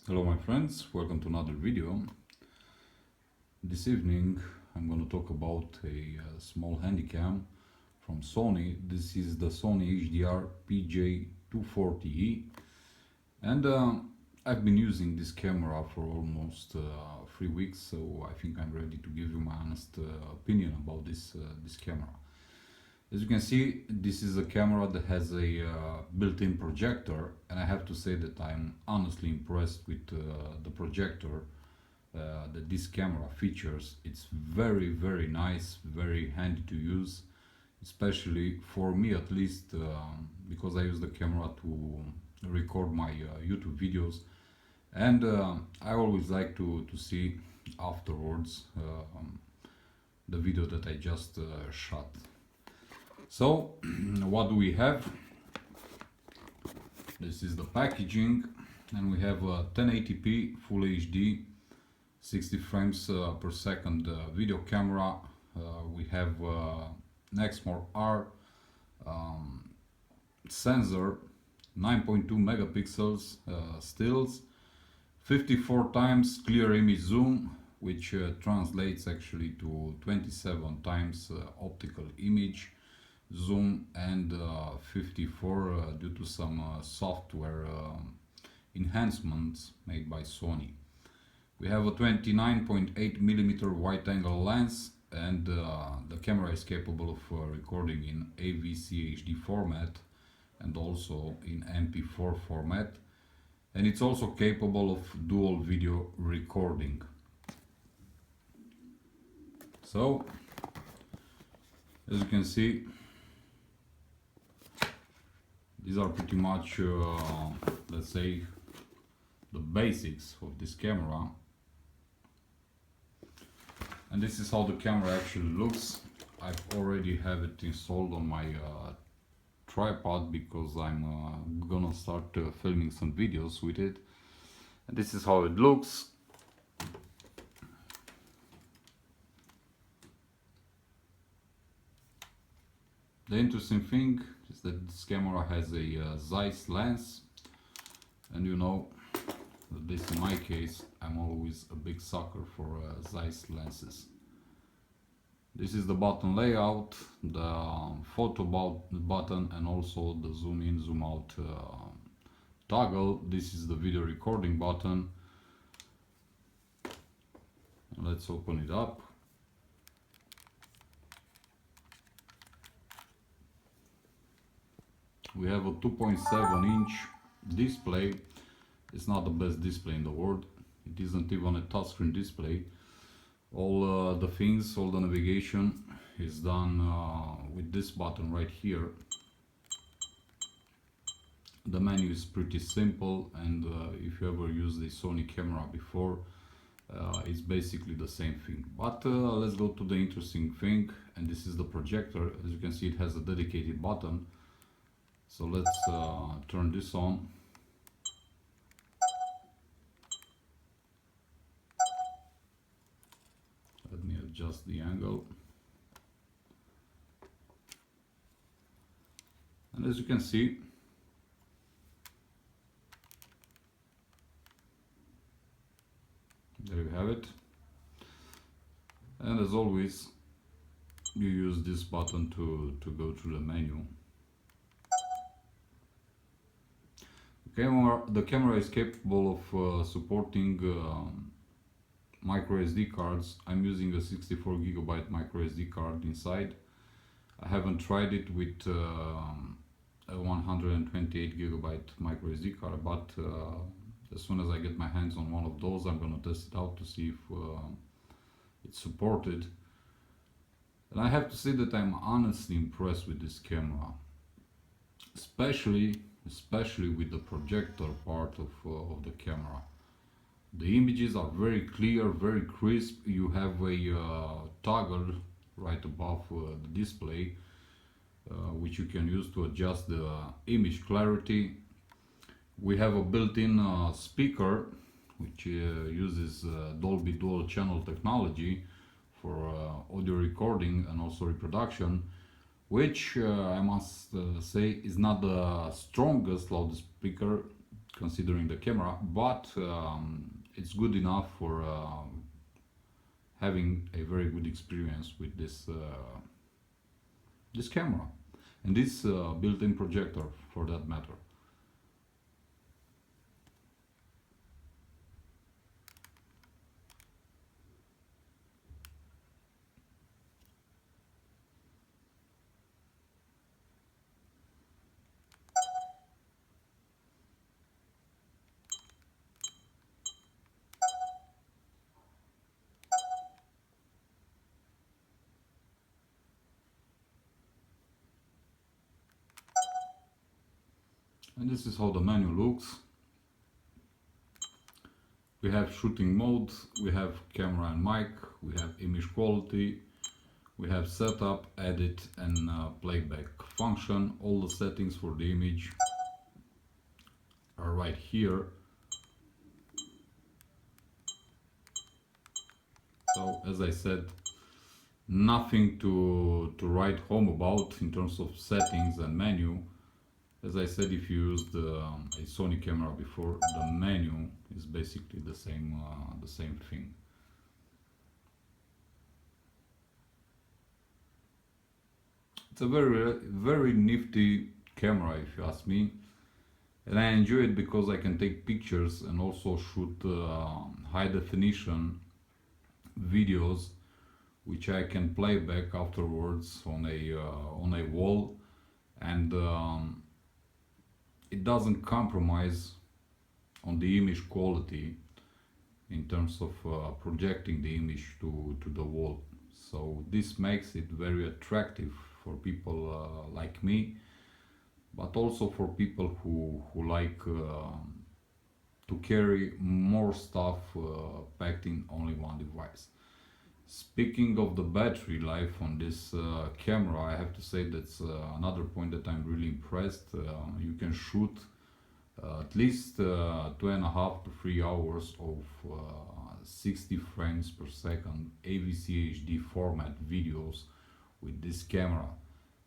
Hello my friends, welcome to another video. This evening I'm going to talk about a small HandyCam from Sony. This is the Sony HDR-PJ240e, and I've been using this camera for almost 3 weeks, so I think I'm ready to give you my honest opinion about this camera. As you can see, this is a camera that has a built-in projector, and I have to say that I'm honestly impressed with the projector that this camera features. It's very nice, very handy to use, especially for me at least, because I use the camera to record my YouTube videos, and I always like to see afterwards the video that I just shot. So what do we have? This is the packaging, and we have a 1080p Full HD 60 frames per second video camera. We have an Exmor R sensor, 9.2 megapixels stills, 54 times clear image zoom, which translates actually to 27 times optical image zoom, and 54 due to some software enhancements made by Sony. We have a 29.8mm wide angle lens, and the camera is capable of recording in AVC HD format and also in MP4 format, and it's also capable of dual video recording. So as you can see, these are pretty much, let's say, the basics of this camera. And this is how the camera actually looks. I've already have it installed on my tripod because I'm gonna start filming some videos with it. And this is how it looks. The interesting thing is that this camera has a Zeiss lens, and you know, at least in my case, I'm always a big sucker for Zeiss lenses. This is the button layout, the photo button, and also the zoom in, zoom out toggle. This is the video recording button. Let's open it up. We have a 2.7-inch display. It's not the best display in the world. It isn't even a touchscreen display. All the things, all the navigation is done with this button right here. The menu is pretty simple, and if you ever used a Sony camera before, it's basically the same thing. But let's go to the interesting thing, and this is the projector. As you can see, it has a dedicated button. So let's turn this on. Let me adjust the angle. And as you can see, there you have it. And as always, you use this button to go through the menu. The camera is capable of supporting micro SD cards. I'm using a 64 gigabyte micro SD card inside. I haven't tried it with a 128 gigabyte micro SD card, but as soon as I get my hands on one of those, I'm gonna test it out to see if it's supported. And I have to say that I'm honestly impressed with this camera, especially with the projector part of the camera. The images are very clear, very crisp. You have a toggle right above the display, which you can use to adjust the image clarity. We have a built-in speaker which uses Dolby dual channel technology for audio recording and also reproduction, which I must say is not the strongest loudspeaker considering the camera, but it's good enough for having a very good experience with this camera and this built-in projector for that matter. And this is how the menu looks. We have shooting mode, we have camera and mic, we have image quality, we have setup, edit and playback function. All the settings for the image are right here. So as I said, nothing to write home about in terms of settings and menu. As I said, if you used a Sony camera before, the menu is basically the same thing. It's a very nifty camera, if you ask me, and I enjoy it because I can take pictures and also shoot high definition videos, which I can play back afterwards on a wall, and it doesn't compromise on the image quality in terms of projecting the image to the wall. So this makes it very attractive for people like me, but also for people who like to carry more stuff packed in only one device. Speaking of the battery life on this camera, I have to say that's another point that I'm really impressed. You can shoot at least 2.5 to 3 hours of 60 frames per second AVC HD format videos with this camera,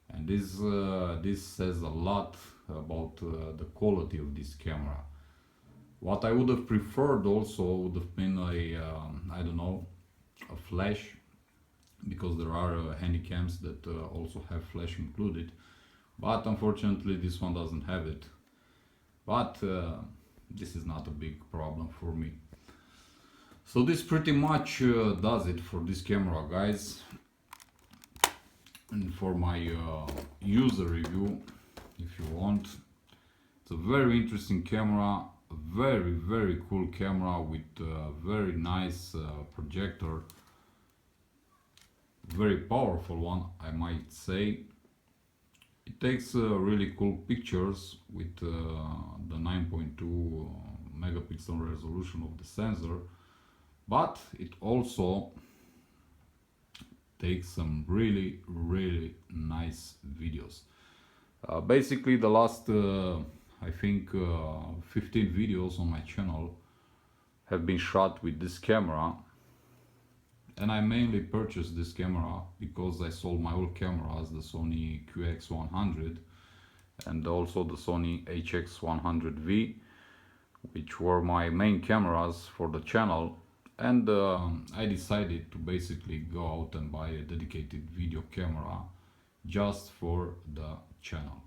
and this says a lot about the quality of this camera. What I would have preferred also would have been I don't know, a flash, because there are HandyCams that also have flash included, but unfortunately this one doesn't have it. But this is not a big problem for me. So this pretty much does it for this camera, guys, and for my user review, if you want. It's a very interesting camera, a very cool camera with a very nice projector, very powerful one, I might say. It takes really cool pictures with the 9.2 megapixel resolution of the sensor, but it also takes some really nice videos. Basically the last I think 15 videos on my channel have been shot with this camera, and I mainly purchased this camera because I sold my old cameras, the Sony QX100 and also the Sony HX100V, which were my main cameras for the channel, and I decided to basically go out and buy a dedicated video camera just for the channel.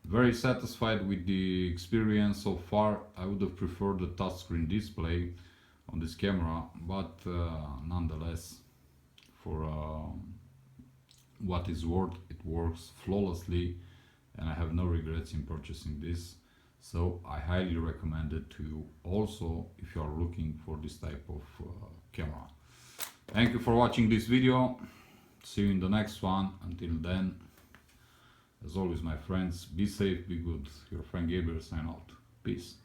Very satisfied with the experience so far. I would have preferred the touchscreen display on this camera, but nonetheless, for what is worth, it works flawlessly and I have no regrets in purchasing this. So I highly recommend it to you also if you are looking for this type of camera. Thank you for watching this video. See you in the next one. Until then, as always, my friends, be safe, be good. Your friend Gabriel sign out. Peace.